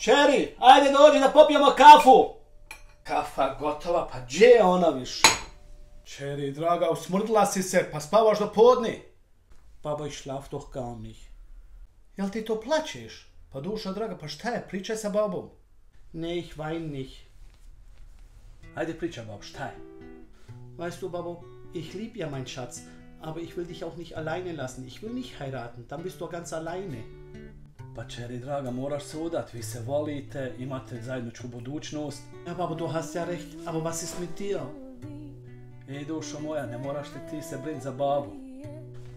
Čeri, ajde dođi da popijemo kafu. Kafa gotova, pa gdje je ona više? Čeri, draga, usmrdila si se, pa spavaš do podne. Babo, ich schlaf doch gar nicht. Jel ti to plačeš? Pa duša draga, pa šta je, pričaj sa babom. Ne, ich wein nicht. Ajde pričaj, babo, šta je? Weißt du, Babo, ich lieb ja mein Schatz, aber ich will dich auch nicht alleine lassen. Ich will nicht heiraten, dann bist du ganz alleine. Pa čeri draga, moraš se udat, vi se volite, imate zajedničku budućnost. Ja, Babo, du hast ja recht, aber was ist mit dir? Ej, dušo moja, ne moraš ti se brin za babu.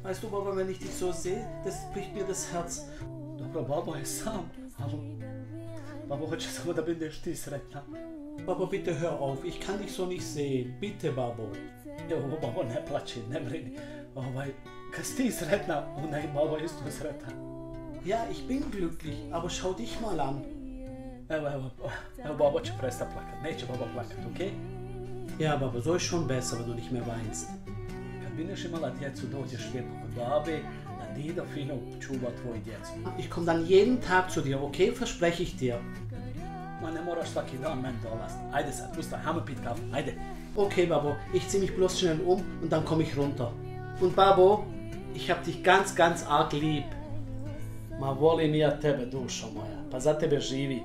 Weißt du, Babo, wenn ich dich so sehe, das bricht mir das Herz. Dobro, Babo je sam, ali... Babo, hoće samo da budeš ti sretna. Babo, bitte hör auf, ich kann dich so nicht sehen. Bitte, Babo. Jo, Babo, ne plači, ne brini. Kad si ti sretna, onda i Babo isto sretan. Ja, ich bin glücklich, aber schau dich mal an. Evo, Babo će prestat plakat. Neće Babo plakat, okej? Ja, Babo, so ist schon besser, wenn du nicht mehr weinst. Kad budeš imala djecu, dođeš lijepo kod babe, da Dido fino čuva tvoju djecu. Ich komm dann jeden Tag zu dir, okay? Verspreche ich dir. Ma ne moraš svaki dan meni dolaziti. Ajde sad, pustaj, hajmo pit kafu, ajde. Okay, Babo, ich zieh mich bloß schnell um und dann komm ich runter. Und Babo, ich hab dich ganz, ganz arg lieb. Ma volim ja tebe, dušo moja, pa za tebe živi.